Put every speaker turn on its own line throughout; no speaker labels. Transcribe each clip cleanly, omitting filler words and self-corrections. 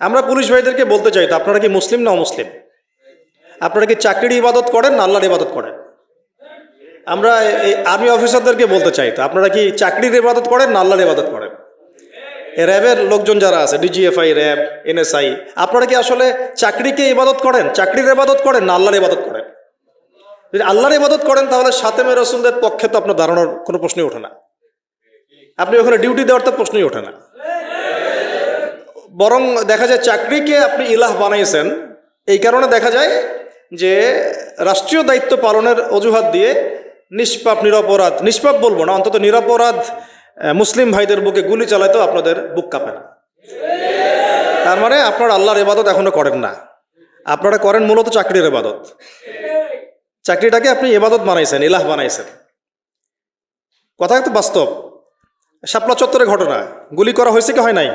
আমরা পুলিশ ভাইদেরকে বলতে চাই, তো আপনারা কি মুসলিম না অমুসলিম? আপনারা কি চাকরির ইবাদত করেন না আল্লাহর ইবাদত করেন? আমরা এই আর্মি অফিসারদেরকে বলতে চাই, তো আপনারা কি চাকরির ইবাদত করেন না আল্লাহর ইবাদত করেন? র্যাবের লোকজন যারা আছে, ডিজিএফআই, র্যাব, এনএসআই, আপনারা কি আসলে চাকরিকে ইবাদত করেন, চাকরির ইবাদত করেন না আল্লাহর ইবাদত করেন? যদি আল্লাহর ইবাদত করেন তাহলে সাতেমে রসুলদের পক্ষে তো আপনার দাঁড়ানোর কোনো প্রশ্নই ওঠে না, আপনি ওখানে ডিউটি দেওয়ার তো প্রশ্নই ওঠে না। বরং দেখা যায় চাকরিকে আপনি ইলাহ বানাইছেন, এই কারণে দেখা যায় যে রাষ্ট্রীয় দায়িত্ব পালনের অজুহাত দিয়ে নিষ্পাপ নিরপরাধ, নিষ্পাপ বলবো না, অন্তত নিরপরাধ মুসলিম ভাইদের বুকে গুলি চালাইতেও আপনাদের বুক কাঁপে না। তার মানে আপনারা আল্লাহর ইবাদত এখনো করেন না, আপনারা করেন মূলত চাকরির ইবাদত। চাকরিটাকে আপনি ইবাদত বানাইছেন, ইলাহ বানাইছেন। কথা তো বাস্তব। শাপলা চত্বরের ঘটনা, গুলি করা হয়েছে কি হয় নাই?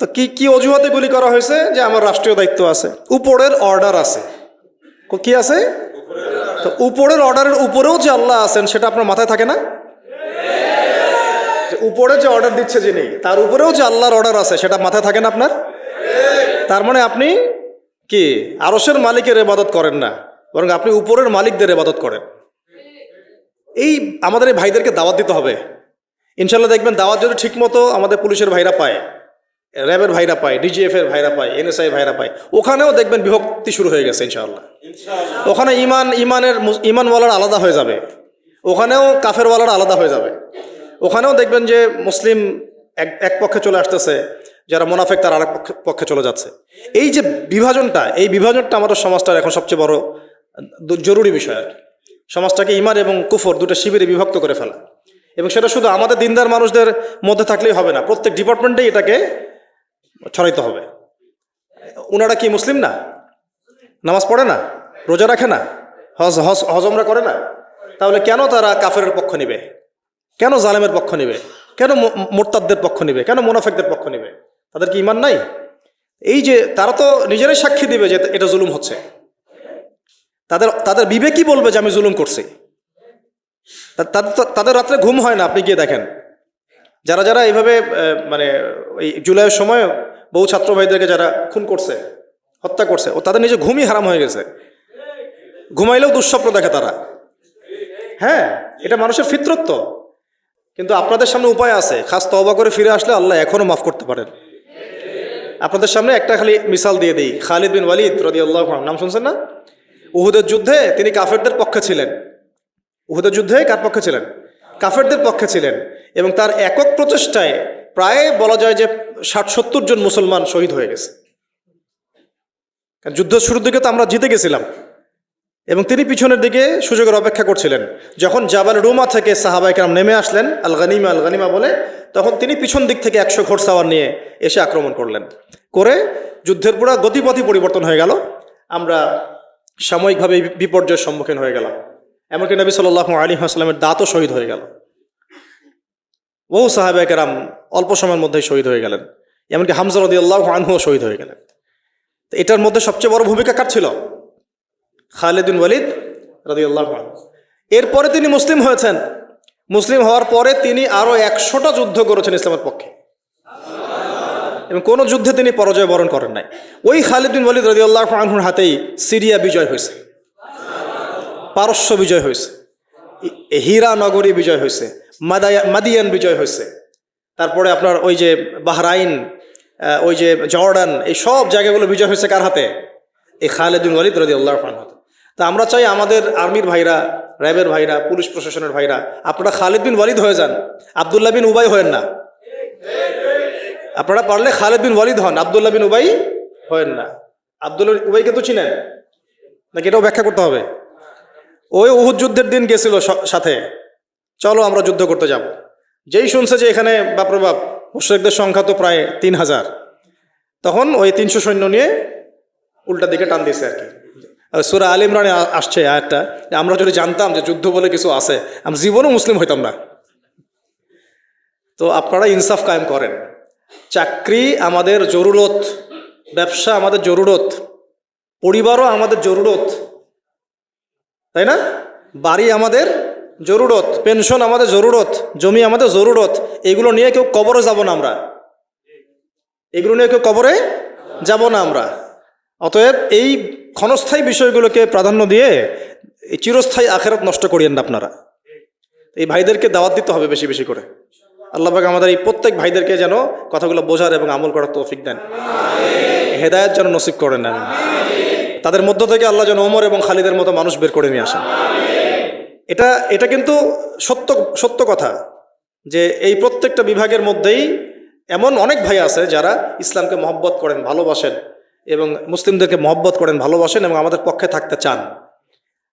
তো কি অজুহাতে গুলি করা হয়েছে? যে আমার রাষ্ট্রীয় দায়িত্ব আছে, উপরের অর্ডার আছে। কি আছে? তো উপরের অর্ডারের উপরেও যে আল্লাহ আছেন সেটা আপনার মাথায় থাকে না? উপরে যে অর্ডার দিচ্ছে যিনি, তার উপরেও যে আল্লাহর অর্ডার আছে সেটা মাথায় থাকে না আপনার? তার মানে আপনি কি আরশের মালিকের ইবাদত করেন না, বরং আপনি উপরের মালিকদের ইবাদত করেন। এই আমাদের এই ভাইদেরকে দাওয়াত দিতে হবে। ইনশাল্লাহ দেখবেন দাওয়াত যদি ঠিক মতো আমাদের পুলিশের ভাইরা পায়, র্যাবের ভাইরা পায়, ডিজিএফ এর ভাইরা পায়, এনএসআই ভাইরা পায়, ওখানেও দেখবেন বিভক্তি শুরু হয়ে গেছে ইনশাআল্লাহ। ওখানে ইমানওয়ালার আলাদা হয়ে যাবে, ওখানেও কাফেরওয়ালার আলাদা হয়ে যাবে। ওখানেও দেখবেন যে মুসলিম এক পক্ষে চলে আসতেছে, যারা মুনাফিক তার আরেক পক্ষে চলে যাচ্ছে। এই যে বিভাজনটা আমাদের সমাজটার এখন সবচেয়ে বড় জরুরি বিষয় আর কি। সমাজটাকে ইমান এবং কুফর দুটো শিবিরে বিভক্ত করে ফেলা, এবং সেটা শুধু আমাদের দিনদার মানুষদের মধ্যে থাকলেই হবে না, প্রত্যেক ডিপার্টমেন্টেই এটাকে ছড়াইতে হবে। ওনারা কি মুসলিম না? নামাজ পড়ে না, রোজা রাখে না, হজমরা করে না, তাহলে কেন তারা কাফেরের পক্ষ নিবে? কেন জালেমের পক্ষ নিবে? কেন মোরতাদদের পক্ষ নিবে? কেন মুনাফিকদের পক্ষ নিবে? তাদের কি ইমান নাই? এই যে তারা তো নিজেরাই সাক্ষী দিবে যে এটা জুলুম হচ্ছে। তাদের বিবেকই বলবে যে আমি জুলুম করছি। তাদের রাত্রে ঘুম হয় না। আপনি গিয়ে দেখেন, যারা এইভাবে মানে ওই জুলাইয়ের সময় বহু ছাত্র ভাইদেরকে যারা খুন করছে, হত্যা করছে, ও তাদের নিজে ঘুমই হারাম হয়ে গেছে। ঘুমাইলেও দুঃস্বপ্ন দেখে তারা। হ্যাঁ, এটা মানুষের ফিতরত। কিন্তু আপনাদের সামনে উপায় আছে, খাস তওবা করে ফিরে আসলে আল্লাহ এখনো মাফ করতে পারেন। আপনাদের সামনে একটা খালি মিসাল দিয়ে দিই। খালিদ বিন ওয়ালিদ রাদিয়াল্লাহু আনহু, নাম শুনছেন না? উহুদের যুদ্ধে তিনি কাফেরদের পক্ষে ছিলেন। উহুদের যুদ্ধে কার পক্ষে ছিলেন? কাফেরদের পক্ষে ছিলেন। এবং তার একক প্রচেষ্টায় প্রায় বলা যায় যে 60-70 জন মুসলমান শহীদ হয়ে গেছে। যুদ্ধ শুরুর দিকে তো আমরা জিতে গেছিলাম, এবং তিনি পিছনের দিকে সুযোগের অপেক্ষা করছিলেন। যখন জাবাল রুমা থেকে সাহাবায়ে কেরাম নেমে আসলেন আল গানিমা বলে, তখন তিনি পিছন দিক থেকে 100 ঘোড়সাওয়ার নিয়ে এসে আক্রমণ করে যুদ্ধের পুরো গতিপথই পরিবর্তন হয়ে গেল। আমরা সাময়িকভাবে বিপর্যয়ের সম্মুখীন হয়ে গেলাম। এমনকি নবী সাল্লাল্লাহু আলাইহি ওয়াসাল্লামের দাঁতও শহীদ হয়ে গেল। বহু সাহাবায়ে কেরাম অল্প সময়ের মধ্যেই শহীদ হয়ে গেলেন। এমনকি হামজা রাদিয়াল্লাহু আনহুও শহীদ হয়ে গেলেন। তো এটার মধ্যে সবচেয়ে বড় ভূমিকা কার ছিল? খালিদ বিন ওয়ালিদ রাদিয়াল্লাহু আনহু। এরপরে তিনি মুসলিম হয়েছেন। মুসলিম হওয়ার পরে তিনি আরো 100টা যুদ্ধ করেছেন ইসলামের পক্ষে, এবং কোন যুদ্ধে তিনি পরাজয় বরণ করেন নাই। ওই খালিদ বিন ওয়ালিদ রাদিয়াল্লাহু আনহুর হাতেই সিরিয়া বিজয় হয়েছে, পারস্য বিজয় হয়েছে, হীরা নগরী বিজয় হয়েছে, মাদিয়ান বিজয় হয়েছে। তারপরে আপনার ওই যে বাহরাইন, ওই যে জর্ডান, এই সব জায়গাগুলো বিজয় হয়েছে কার হাতে? এই খালিদ বিন ওয়ালিদ রাদিয়াল্লাহু আনহু। তা আমরা চাই আমাদের আর্মির ভাইরা, র্যাবের ভাইরা, পুলিশ প্রশাসনের ভাইরা, আপনারা খালিদ বিন ওয়ালিদ হয়ে যান, আব্দুল্লাহ বিন উবাই হয়েন না। আপনারা পারলে খালিদ বিন ওয়ালিদ হন, আব্দুল্লাহ বিন উবাই হয়েন না। আব্দুল্লাহ উবাইকে তো চিনেন নাকি? এটাও ব্যাখ্যা করতে হবে। ওই উহুদ যুদ্ধের দিন গেছিল সাথে, চলো আমরা যুদ্ধ করতে যাব। যেই শুনছে যে এখানে বাপরে বাপ মুশরিকদের সংখ্যা তো প্রায় 3000, তখন ওই 300 সৈন্য নিয়ে উল্টা দিকে টান দিয়েছে আর কি। সূরা আলে ইমরানে আসছে আয়াতটা, আমরা যদি জানতাম যে যুদ্ধ বলে কিছু আছে, আমরা জীবনও মুসলিম হইতাম না। তো আপনারা ইনসাফ কায়েম করেন। চাকরি আমাদের জরুরত, ব্যবসা আমাদের জরুরত, পরিবারও আমাদের জরুরত, তাই না? বাড়ি আমাদের জরুরত, পেনশন আমাদের জরুরত, জমি আমাদের জরুরত। এগুলো নিয়ে কেউ কবরে যাব না আমরা, এগুলো নিয়ে কেউ কবরে যাব না আমরা। অতএব এই ক্ষণস্থায়ী বিষয়গুলোকে প্রাধান্য দিয়ে এই চিরস্থায়ী আখেরাত নষ্ট করিয়েন না আপনারা। এই ভাইদেরকে দাওয়াত দিতে হবে বেশি বেশি করে। আল্লাহ পাক আমাদের এই প্রত্যেক ভাইদেরকে যেন কথাগুলো বোঝার এবং আমল করার তৌফিক দেন, হেদায়েত যেন নসিব করেন নেন। তাদের মধ্য থেকে আল্লাহ যেন ওমর এবং খালিদের মতো মানুষ বের করে নিয়ে আসেন। এটা কিন্তু সত্য কথা যে এই প্রত্যেকটা বিভাগের মধ্যেই এমন অনেক ভাই আছে যারা ইসলামকে মহব্বত করেন, ভালোবাসেন এবং মুসলিমদেরকে মহব্বত করেন, ভালোবাসেন এবং আমাদের পক্ষে থাকতে চান।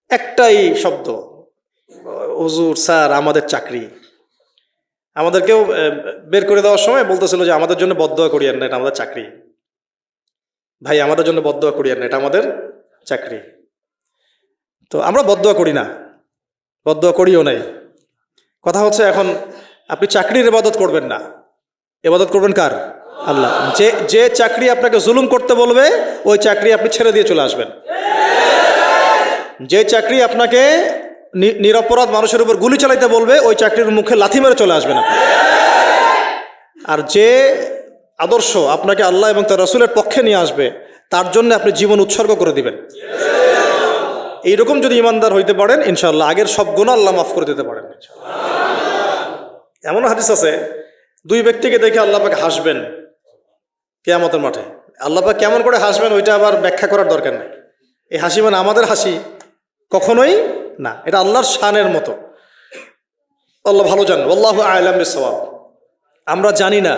একটাই শব্দ, হুজুর স্যার আমাদের চাকরি। আমাদেরকেও বের করে দেওয়ার সময় বলতেছিল যে আমাদের জন্য বদদোয়া করিয়েন না, এটা আমাদের চাকরি। ভাই আমাদের জন্য বদদোয়া করিয়েন না, এটা আমাদের চাকরি। তো আমরা বদদোয়া করি না, বদদোয়া করিও নাই। কথা হচ্ছে এখন আপনি চাকরির ইবাদত করবেন না, ইবাদত করবেন কার? আল্লাহ। যে চাকরি আপনাকে জুলুম করতে বলবে ওই চাকরি আপনি ছেড়ে দিয়ে চলে আসবেন। যে চাকরি আপনাকে নিরপরাধ মানুষের উপর গুলি চালাইতে বলবে ওই চাকরির মুখে লাথি মেরে চলে আসবেন আপনি। আর যে আদর্শ আপনাকে আল্লাহ এবং তার রাসূলের পক্ষে নিয়ে আসবে তার জন্য আপনি জীবন উৎসর্গ করে দিবেন। এইরকম যদি ইমানদার হইতে পারেন ইনশাআল্লাহ আগের সব গুনাহ আল্লাহ মাফ করে দিতে পারেন। এমন হাদিস আছে, দুই ব্যক্তিকে দেখে আল্লাহ পাক হাসবেন কিয়ামতের মাঠে। আল্লাহ পাক কেমন করে হাসবেন ওইটা আবার ব্যাখ্যা করার দরকার নেই। এই হাসি মানে আমাদের হাসি কখনোই না, এটা আল্লাহর শানের মতো। আল্লাহ ভালো জানেন, আল্লাহু আ'লাম বিস-সাওয়াব। আমরা জানি না,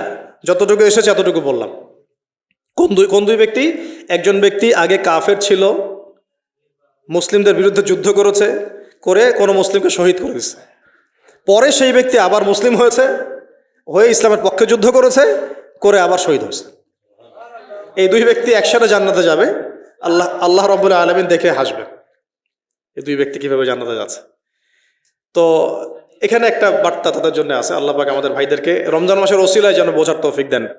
যতটুকু এসেছে এতটুকু বললাম। কোন দুই ব্যক্তি? একজন ব্যক্তি আগে কাফের ছিল, মুসলিমদের বিরুদ্ধে যুদ্ধ করে কোনো মুসলিমকে শহীদ করে দিচ্ছে। পরে সেই ব্যক্তি আবার মুসলিম হয়ে ইসলামের পক্ষে যুদ্ধ করে আবার শহীদ হয়েছে। এই দুই ব্যক্তি একসাথে জান্নাতে যাবে। আল্লাহ রাব্বুল আলামিন দেখে হাসবেন, এই দুই ব্যক্তি কিভাবে জান্নাতে যাচ্ছে। তো এখানে একটা বার্তা তাদের জন্য আছে। আল্লাহ পাক আমাদের ভাইদেরকে রমজান মাসের ওসিলায় যেন বোঝার তৌফিক দেন।